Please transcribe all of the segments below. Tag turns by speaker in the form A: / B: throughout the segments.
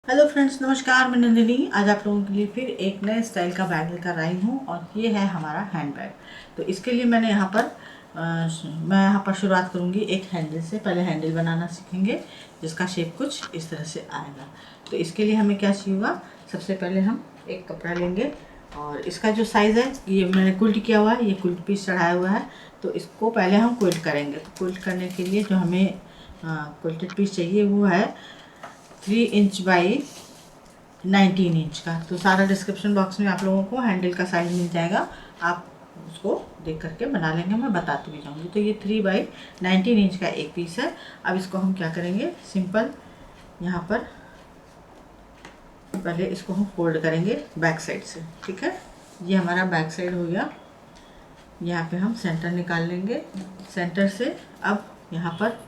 A: Hello friends, नमस्कार। मैं नंदिनी आज आप लोगों के लिए फिर एक नए स्टाइल का बैग लेकर आई हूँ और ये है हमारा हैंड बैग। तो इसके लिए मैंने मैं यहाँ पर शुरुआत करूँगी एक हैंडल से। पहले हैंडल बनाना सीखेंगे जिसका शेप कुछ इस तरह से आएगा। तो इसके लिए हमें क्या चाहिए होगा, सबसे पहले हम एक कपड़ा लेंगे और इसका जो साइज़ है ये मैंने क्विल्ट किया हुआ है, ये क्विल्ट पीस चढ़ाया हुआ है। तो इसको पहले हम क्विल्ट करेंगे। तो क्विल्ट करने के लिए जो हमें क्विल्टेड पीस चाहिए वो है 3 इंच बाई 19 इंच का। तो सारा डिस्क्रिप्शन बॉक्स में आप लोगों को हैंडल का साइज़ मिल जाएगा, आप उसको देख करके बना लेंगे, मैं बताती भी जाऊँगी। तो ये 3 बाई 19 इंच का एक पीस है। अब इसको हम क्या करेंगे, सिंपल यहाँ पर पहले इसको हम फोल्ड करेंगे बैक साइड से। ठीक है, ये हमारा बैक साइड हो गया। यहाँ पे हम सेंटर निकाल लेंगे। सेंटर से अब यहाँ पर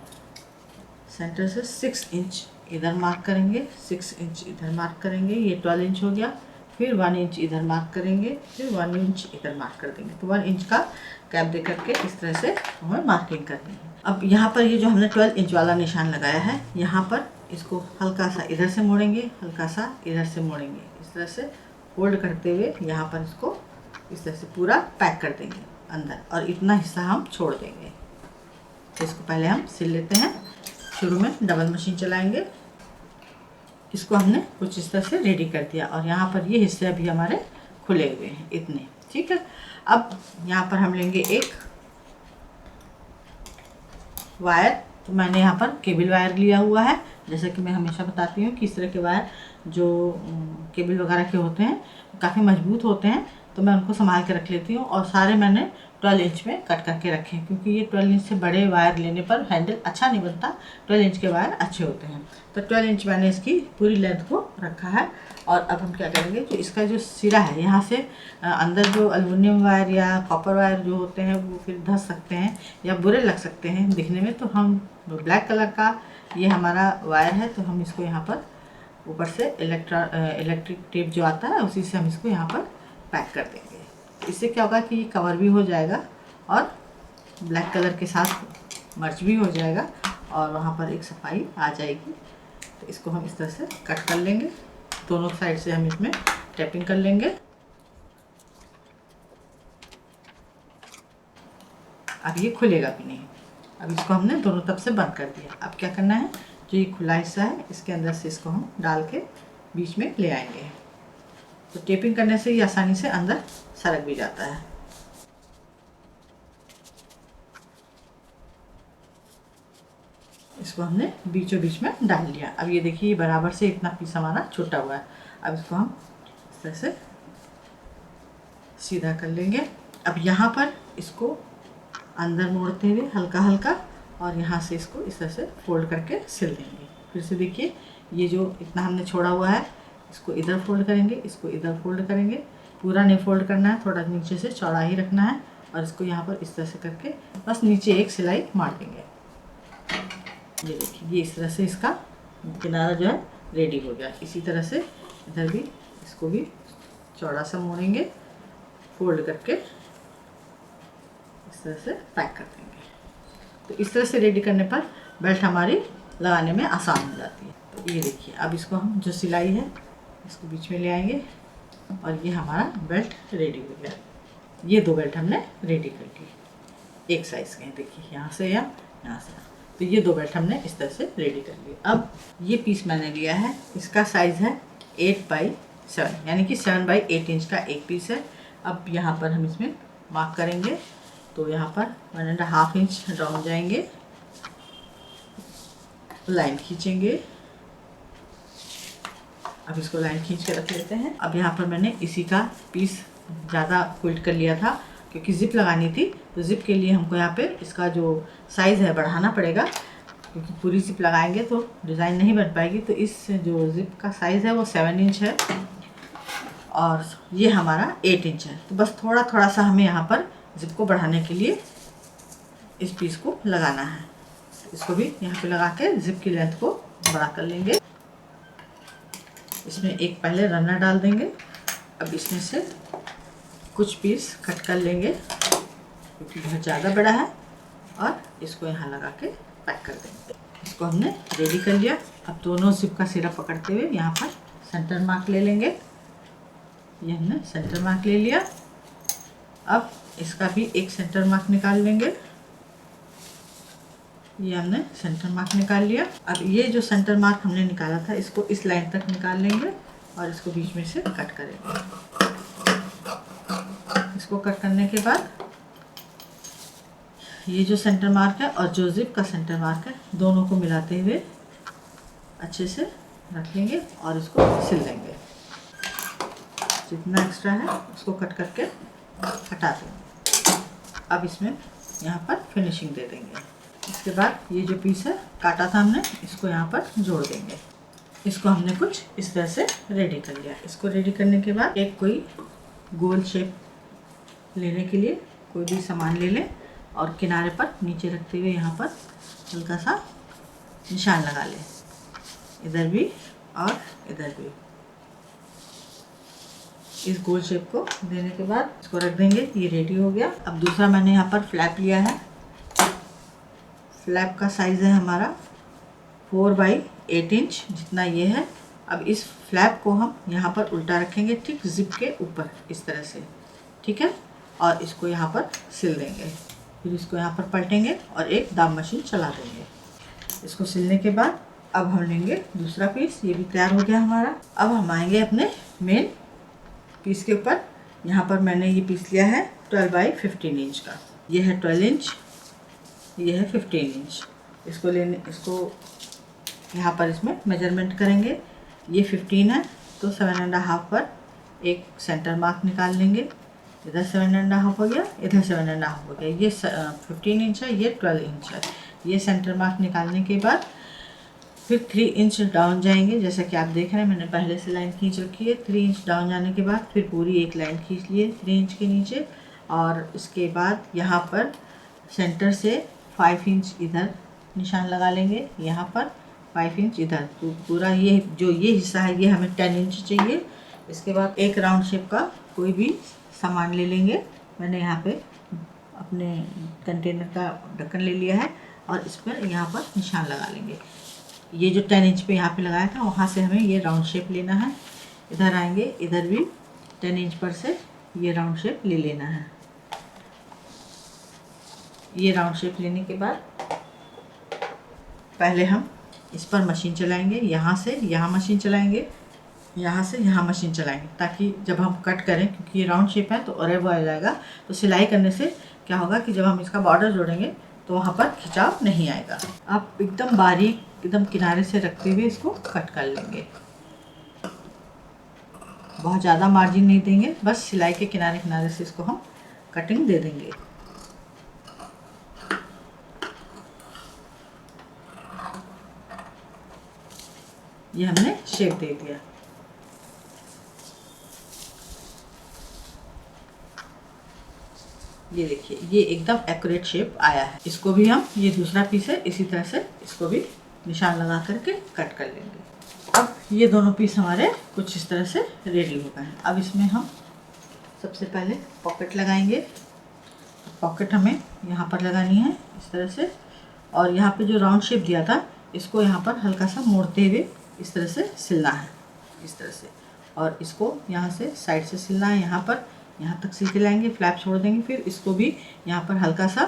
A: सेंटर से 6 इंच इधर मार्क करेंगे, 6 इंच इधर मार्क करेंगे, ये 12 इंच हो गया। फिर 1 इंच इधर मार्क करेंगे, फिर 1 इंच इधर मार्क कर देंगे। तो 1 इंच का गैप दे करके इस तरह से हमें मार्किंग करनी है। अब यहाँ पर ये जो हमने 12 इंच वाला निशान लगाया है, यहाँ पर इसको हल्का सा इधर से मोड़ेंगे, हल्का सा इधर से मोड़ेंगे, इस तरह से फोल्ड करते हुए यहाँ पर इसको इस तरह से पूरा पैक कर देंगे अंदर, और इतना हिस्सा हम छोड़ देंगे। तो इसको पहले हम सिल लेते हैं। शुरू में डबल मशीन चलाएंगे। इसको हमने कुछ इस तरह से रेडी कर दिया और यहाँ पर ये हिस्से अभी हमारे खुले हुए हैं इतने। ठीक है, अब यहाँ पर हम लेंगे एक वायर। तो मैंने यहाँ पर केबल वायर लिया हुआ है। जैसे कि मैं हमेशा बताती हूँ कि इस तरह के वायर जो केबल वगैरह के होते हैं काफ़ी मजबूत होते हैं, तो मैं उनको संभाल के रख लेती हूँ। और सारे मैंने 12 इंच में कट करके रखे हैं, क्योंकि ये 12 इंच से बड़े वायर लेने पर हैंडल अच्छा नहीं बनता। 12 इंच के वायर अच्छे होते हैं। तो 12 इंच मैंने इसकी पूरी लेंथ को रखा है। और अब हम क्या करेंगे, जो इसका जो सिरा है यहाँ से अंदर जो एल्युमिनियम वायर या कॉपर वायर जो होते हैं वो फिर धंस सकते हैं या बुरे लग सकते हैं दिखने में। तो हम ब्लैक कलर का ये हमारा वायर है, तो हम इसको यहाँ पर ऊपर से इलेक्ट्रिक टेप जो आता है उसी से हम इसको यहाँ पर पैक कर देंगे। इससे क्या होगा कि कवर भी हो जाएगा और ब्लैक कलर के साथ मर्च भी हो जाएगा और वहाँ पर एक सफाई आ जाएगी। तो इसको हम इस तरह से कट कर लेंगे। दोनों साइड से हम इसमें टैपिंग कर लेंगे। अब ये खुलेगा भी नहीं। अब इसको हमने दोनों तरफ से बंद कर दिया। अब क्या करना है, जो ये खुला हिस्सा है इसके अंदर से इसको हम डाल के बीच में ले आएंगे। तो टेपिंग करने से ये आसानी से अंदर सरक भी जाता है। इसको हमने बीचों बीच में डाल लिया। अब ये देखिए बराबर से इतना पीस हमारा छूटा हुआ है। अब इसको हम इस तरह से सीधा कर लेंगे। अब यहाँ पर इसको अंदर मोड़ते हुए हल्का हल्का और यहाँ से इसको इस तरह से फोल्ड करके सिल देंगे। फिर से देखिए ये जो इतना हमने छोड़ा हुआ है इसको इधर फोल्ड करेंगे, इसको इधर फोल्ड करेंगे। पूरा नहीं फोल्ड करना है, थोड़ा नीचे से चौड़ा ही रखना है। और इसको यहाँ पर इस तरह से करके बस नीचे एक सिलाई मार देंगे। ये देखिए ये इस तरह से इसका किनारा जो है रेडी हो गया। इसी तरह से इधर भी इसको भी चौड़ा सा मोड़ेंगे, फोल्ड करके इस तरह से पैक कर देंगे। तो इस तरह से रेडी करने पर बेल्ट हमारी लगाने में आसान हो जाती है। तो ये देखिए अब इसको हम जो सिलाई है इसको बीच में ले आएंगे और ये हमारा बेल्ट रेडी हो गया। ये 2 बेल्ट हमने रेडी कर लिए एक साइज़ के। देखिए यहाँ से या यहाँ से। तो ये 2 बेल्ट हमने इस तरह से रेडी कर लिए। अब ये पीस मैंने लिया है, इसका साइज़ है 8 बाई 7, यानी कि 7 बाई 8 इंच का एक पीस है। अब यहाँ पर हम इसमें मार्क करेंगे। तो यहाँ पर 1.5 इंच डाउन जाएंगे, लाइन खींचेंगे। अब इसको लाइन खींच के रख लेते हैं। अब यहाँ पर मैंने इसी का पीस ज़्यादा क्विल्ट कर लिया था क्योंकि ज़िप लगानी थी। तो ज़िप के लिए हमको यहाँ पे इसका जो साइज़ है बढ़ाना पड़ेगा, क्योंकि पूरी ज़िप लगाएंगे तो डिज़ाइन नहीं बन पाएगी। तो इस जो ज़िप का साइज़ है वो 7 इंच है और ये हमारा 8 इंच है। तो बस थोड़ा थोड़ा सा हमें यहाँ पर ज़िप को बढ़ाने के लिए इस पीस को लगाना है। इसको भी यहाँ पे लगा के ज़िप की लेंथ को बड़ा कर लेंगे। इसमें एक पहले रनर डाल देंगे। अब इसमें से कुछ पीस कट कर लेंगे क्योंकि बहुत ज़्यादा बड़ा है और इसको यहाँ लगा के पैक कर देंगे। इसको हमने रेडी कर लिया। अब दोनों जिप का सिरा पकड़ते हुए यहाँ पर सेंटर मार्क ले लेंगे। ये हमने सेंटर मार्क ले लिया। अब इसका भी एक सेंटर मार्क निकाल लेंगे। ये हमने सेंटर मार्क निकाल लिया। अब ये जो सेंटर मार्क हमने निकाला था इसको इस लाइन तक निकाल लेंगे और इसको बीच में से कट करेंगे। इसको कट करने के बाद ये जो सेंटर मार्क है और जो जिप का सेंटर मार्क है दोनों को मिलाते हुए अच्छे से रख लेंगे और इसको सिल लेंगे। जितना एक्स्ट्रा है उसको कट करके हटा देंगे। अब इसमें यहाँ पर फिनिशिंग दे देंगे। इसके बाद ये जो पीस है काटा था हमने, इसको यहाँ पर जोड़ देंगे। इसको हमने कुछ इस तरह से रेडी कर लिया। इसको रेडी करने के बाद एक कोई गोल शेप लेने के लिए कोई भी सामान ले लें और किनारे पर नीचे रखते हुए यहाँ पर हल्का सा निशान लगा लें, इधर भी और इधर भी। इस गोल शेप को देने के बाद इसको रख देंगे। ये रेडी हो गया। अब दूसरा मैंने यहाँ पर फ्लैप लिया है। फ्लैप का साइज़ है हमारा 4 बाई 8 इंच जितना ये है। अब इस फ्लैप को हम यहाँ पर उल्टा रखेंगे ठीक जिप के ऊपर इस तरह से, ठीक है। और इसको यहाँ पर सिल देंगे। फिर इसको यहाँ पर पलटेंगे और एक दाब मशीन चला देंगे। इसको सिलने के बाद अब हम लेंगे दूसरा पीस। ये भी तैयार हो गया हमारा। अब हम आएंगे अपने मेन पीस के ऊपर। यहाँ पर मैंने ये पीस लिया है 12 बाई 15 इंच का। ये है 12 इंच, ये है 15 इंच। इसको यहाँ पर इसमें मेजरमेंट करेंगे। ये 15 है तो 7.5 पर एक सेंटर मार्क निकाल लेंगे। इधर 7.5 हो गया, इधर 7.5 हो गया। ये 15 इंच है, ये 12 इंच है। ये सेंटर मार्क निकालने के बाद फिर 3 इंच डाउन जाएंगे। जैसा कि आप देख रहे हैं मैंने पहले से लाइन खींच रखी है। 3 इंच डाउन जाने के बाद फिर पूरी एक लाइन खींच लिए 3 इंच के नीचे। और इसके बाद यहाँ पर सेंटर से 5 इंच इधर निशान लगा लेंगे, यहाँ पर 5 इंच इधर। तो पूरा ये जो ये हिस्सा है ये हमें 10 इंच चाहिए। इसके बाद एक राउंड शेप का कोई भी सामान ले लेंगे। मैंने यहाँ पे अपने कंटेनर का ढक्कन ले लिया है और इस पर यहाँ पर निशान लगा लेंगे। ये जो 10 इंच पे यहाँ पे लगाया था वहाँ से हमें ये राउंड शेप लेना है। इधर आएंगे, इधर भी 10 इंच पर से ये राउंड शेप ले लेना है। ये राउंड शेप लेने के बाद पहले हम इस पर मशीन चलाएंगे। यहाँ से यहाँ मशीन चलाएंगे, यहाँ से यहाँ मशीन चलाएंगे, ताकि जब हम कट करें, क्योंकि ये राउंड शेप है तो अरेब आ जाएगा, तो सिलाई करने से क्या होगा कि जब हम इसका बॉर्डर जोड़ेंगे तो वहाँ पर खिंचाव नहीं आएगा। आप एकदम बारीक एकदम किनारे से रखते हुए इसको कट कर लेंगे। बहुत ज़्यादा मार्जिन नहीं देंगे, बस सिलाई के किनारे किनारे से इसको हम कटिंग दे देंगे। ये हमने शेप दे दिया। ये देखिए ये एकदम एक्यूरेट शेप आया है। इसको भी हम, ये दूसरा पीस है, इसी तरह से इसको भी निशान लगा करके कट कर लेंगे। अब ये दोनों पीस हमारे कुछ इस तरह से रेडी हो गए हैं। अब इसमें हम सबसे पहले पॉकेट लगाएंगे। पॉकेट हमें यहाँ पर लगानी है इस तरह से, और यहाँ पे जो राउंड शेप दिया था इसको यहाँ पर हल्का सा मोड़ते हुए इस तरह से सिलना है, इस तरह से। और इसको यहाँ से साइड से सिलना है, यहाँ तक सिल के लाएंगे, फ्लैप छोड़ देंगे। फिर इसको भी यहाँ पर हल्का सा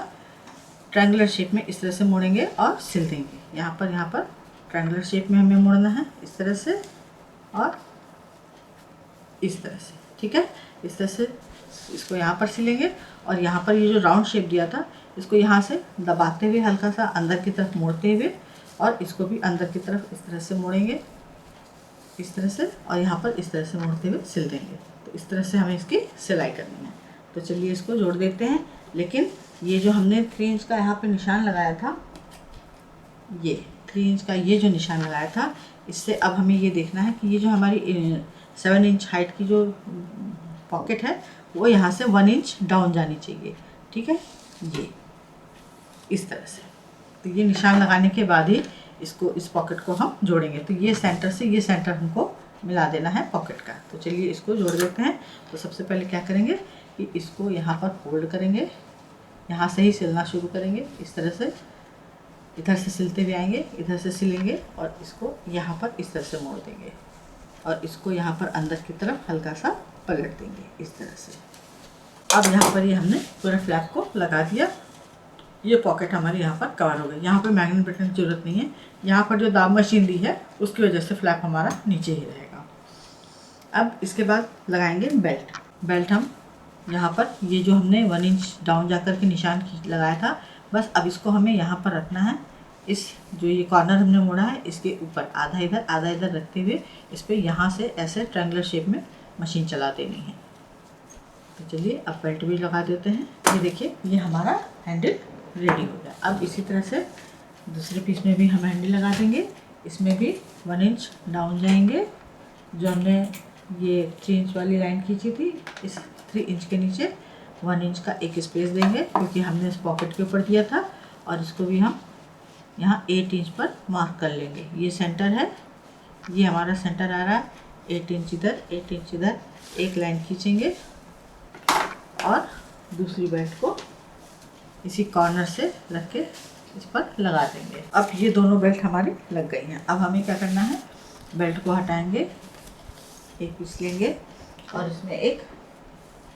A: ट्रायंगुलर शेप में इस तरह से मोड़ेंगे और सिल देंगे। यहाँ पर ट्रायंगुलर शेप में हमें मोड़ना है इस तरह से और इस तरह से, ठीक है। इस तरह से इसको यहाँ पर सिलेंगे और यहाँ पर ये जो राउंड शेप दिया था इसको यहाँ से दबाते हुए हल्का सा अंदर की तरफ मोड़ते हुए, और इसको भी अंदर की तरफ इस तरह से मोड़ेंगे इस तरह से, और यहाँ पर इस तरह से मोड़ते हुए सिल देंगे। तो इस तरह से हमें इसकी सिलाई करनी है। तो चलिए इसको जोड़ देते हैं। लेकिन ये जो हमने 3 इंच का यहाँ पे निशान लगाया था, ये 3 इंच का ये जो निशान लगाया था, इससे अब हमें ये देखना है कि ये जो हमारी 7 इंच हाइट की जो पॉकेट है वो यहाँ से 1 इंच डाउन जानी चाहिए, ठीक है। ये इस तरह से, तो ये निशान लगाने के बाद ही इसको, इस पॉकेट को हम जोड़ेंगे। तो ये सेंटर से ये सेंटर हमको मिला देना है पॉकेट का। तो चलिए इसको जोड़ देते हैं। तो सबसे पहले क्या करेंगे कि इसको यहाँ पर फोल्ड करेंगे, यहाँ से ही सिलना शुरू करेंगे इस तरह से। इधर से सिलते हुए आएंगे, इधर से सिलेंगे और इसको यहाँ पर इस तरह से मोड़ देंगे और इसको यहाँ पर अंदर की तरफ हल्का सा पलट देंगे इस तरह से। अब यहाँ पर ये हमने पूरा फ्लैप को लगा दिया। ये पॉकेट हमारी यहाँ पर कवर हो गई। यहाँ पर मैग्नेट बटन की ज़रूरत नहीं है, यहाँ पर जो दाब मशीन दी है उसकी वजह से फ्लैप हमारा नीचे ही रहेगा। अब इसके बाद लगाएंगे बेल्ट। बेल्ट हम यहाँ पर ये जो हमने 1 इंच डाउन जाकर के निशान लगाया था, बस अब इसको हमें यहाँ पर रखना है। इस जो ये कॉर्नर हमने मोड़ा है इसके ऊपर आधा इधर रखते हुए इस पर यहाँ से ऐसे ट्रायंगुलर शेप में मशीन चला देनी है। तो चलिए अब बेल्ट भी लगा देते हैं। ये देखिए ये हमारा हैंडल रेडी हो गया। अब इसी तरह से दूसरे पीस में भी हम हैंडल लगा देंगे। इसमें भी 1 इंच डाउन जाएंगे। जो हमने ये 3 इंच वाली लाइन खींची थी, इस 3 इंच के नीचे 1 इंच का एक स्पेस देंगे क्योंकि हमने इस पॉकेट के ऊपर दिया था। और इसको भी हम यहाँ 8 इंच पर मार्क कर लेंगे। ये सेंटर है, ये हमारा सेंटर आ रहा है। 8 इंच इधर, 8 इंच इधर, एक लाइन खींचेंगे और दूसरी बेल्ट को इसी कॉर्नर से रख के इस पर लगा देंगे। अब ये दोनों बेल्ट हमारी लग गई हैं। अब हमें क्या करना है, बेल्ट को हटाएंगे, एक पीस लेंगे और इसमें एक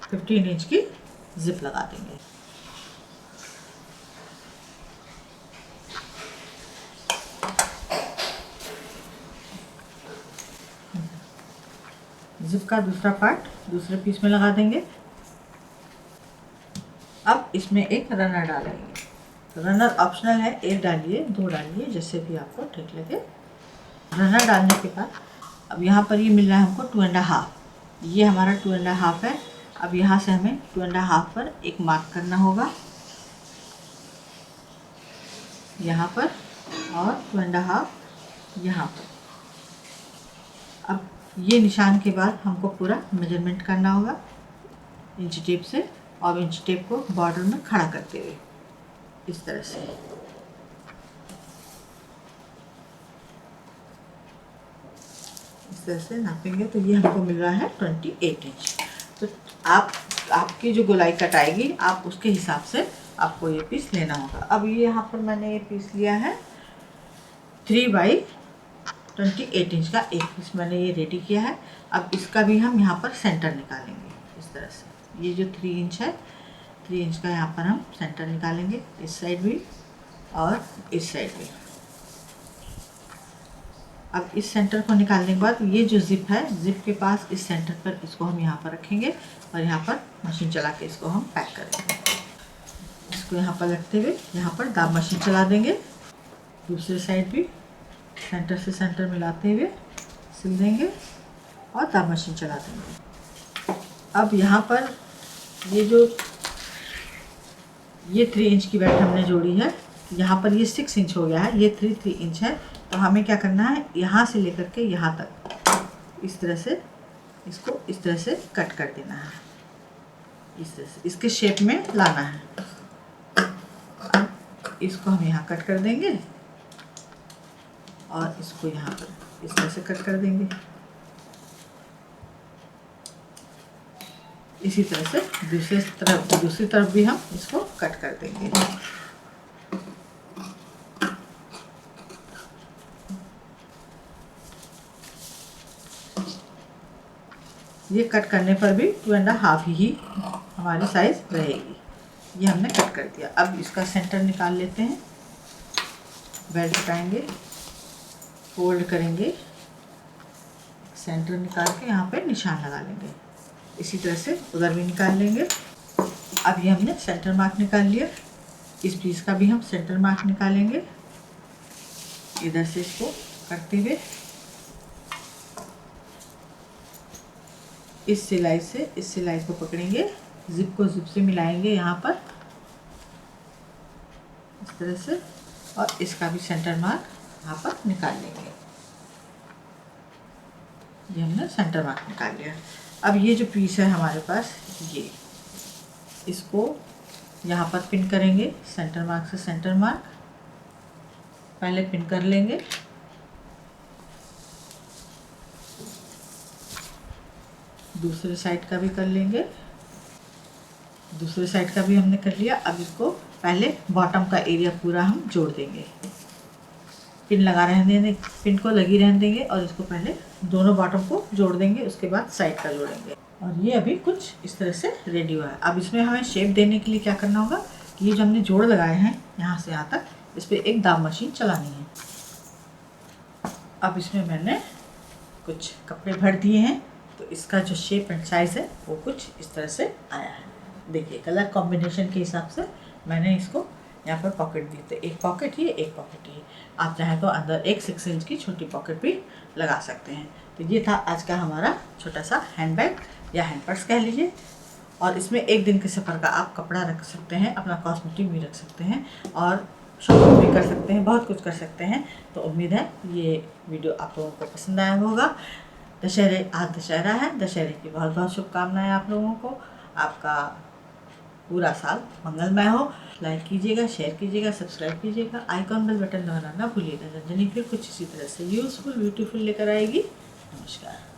A: 15 इंच की जिप लगा देंगे। जिप का दूसरा पार्ट दूसरे पीस में लगा देंगे। अब इसमें एक रनर डालेंगे। रनर ऑप्शनल है, 1 डालिए, 2 डालिए, जैसे भी आपको ठीक लगे। रनर डालने के बाद अब यहाँ पर ये मिल रहा है हमको 2.5, ये हमारा 2.5 है। अब यहाँ से हमें 2.5 पर एक मार्क करना होगा, यहाँ पर, और 2.5 यहाँ पर। अब ये निशान के बाद हमको पूरा मेजरमेंट करना होगा इंच टेप से, और इंच टेप को बॉर्डर में खड़ा करते हुए इस तरह से। इस तरह से नापेंगे तो ये हमको मिल रहा है 28 इंच। तो आपकी जो गोलाई कट आएगी आप उसके हिसाब से आपको ये पीस लेना होगा। अब ये यहाँ पर मैंने ये पीस लिया है 3/28 इंच का एक पीस मैंने ये रेडी किया है। अब इसका भी हम यहाँ पर सेंटर निकालेंगे इस तरह से। ये जो 3 इंच है, 3 इंच का यहाँ पर हम सेंटर निकालेंगे, इस साइड भी और इस साइड भी। अब इस सेंटर को निकालने के बाद ये जो जिप है, जिप के पास इस सेंटर पर इसको हम यहाँ पर रखेंगे और यहाँ पर मशीन चला के इसको हम पैक करेंगे। इसको यहाँ पर रखते हुए यहाँ पर दाब मशीन चला देंगे। दूसरी साइड भी सेंटर से सेंटर मिलाते हुए सिल देंगे और दाब मशीन चला देंगे। अब यहाँ पर ये 3 इंच की बेल्ट हमने जोड़ी है, यहाँ पर ये 6 इंच हो गया है, ये 3 इंच है। तो हमें क्या करना है, यहाँ से लेकर के यहाँ तक इस तरह से इसको इस तरह से कट कर देना है, इस तरह से इसके शेप में लाना है। इसको हम यहाँ कट कर देंगे और इसको यहाँ पर इस तरह से कट कर देंगे। इसी तरह से दूसरी तरफ भी हम इसको कट कर देंगे। ये कट करने पर भी 2.5 ही हमारी साइज रहेगी। ये हमने कट कर दिया। अब इसका सेंटर निकाल लेते हैं। बेल्ट हटाएंगे, फोल्ड करेंगे, सेंटर निकाल के यहाँ पे निशान लगा लेंगे। इसी तरह से उधर भी निकाल लेंगे। अब ये हमने सेंटर मार्क निकाल लिया। इस पीस का भी हम सेंटर मार्क निकालेंगे। इधर से इसको करते हुए इस सिलाई को पकड़ेंगे, जिप को जिप से मिलाएंगे यहाँ पर इस तरह से, और इसका भी सेंटर मार्क यहाँ पर निकाल लेंगे। ये हमने सेंटर मार्क निकाल लिया। अब ये जो पीस है हमारे पास, ये इसको यहाँ पर पिन करेंगे। सेंटर मार्क से सेंटर मार्क पहले पिन कर लेंगे, दूसरे साइड का भी कर लेंगे। दूसरे साइड का भी हमने कर लिया। अब इसको पहले बॉटम का एरिया पूरा हम जोड़ देंगे। पिन लगा रहने देंगे, पिन को लगी रहने देंगे और इसको पहले दोनों बॉटम को जोड़ देंगे, उसके बाद साइड का जोड़ेंगे। और ये अभी कुछ इस तरह से रेडी हुआ है। अब इसमें हमें शेप देने के लिए क्या करना होगा कि ये जो हमने जोड़ लगाए हैं यहाँ से यहाँ तक, इस पर एक दाब मशीन चलानी है। अब इसमें मैंने कुछ कपड़े भर दिए हैं, तो इसका जो शेप एंड साइज़ है वो कुछ इस तरह से आया है। देखिए कलर कॉम्बिनेशन के हिसाब से मैंने इसको यहाँ पर पॉकेट दी, तो एक पॉकेट ये, एक पॉकेट ये। आप चाहें तो अंदर एक 6 इंच की छोटी पॉकेट भी लगा सकते हैं। तो ये था आज का हमारा छोटा सा हैंड बैग या हैंड पर्स कह लीजिए। और इसमें एक दिन के सफ़र का आप कपड़ा रख सकते हैं, अपना कॉस्मेटिक भी रख सकते हैं और शॉपिंग भी कर सकते हैं, बहुत कुछ कर सकते हैं। तो उम्मीद है ये वीडियो आप लोगों को पसंद आया होगा। आज दशहरा है, दशहरे की बहुत बहुत शुभकामनाएं आप लोगों को। आपका पूरा साल मंगलमय हो। लाइक कीजिएगा, शेयर कीजिएगा, सब्सक्राइब कीजिएगा, आइकॉन बेल बटन दबाना ना भूलिएगा। रंजनी फिर कुछ इसी तरह से यूज़फुल ब्यूटीफुल लेकर आएगी। नमस्कार।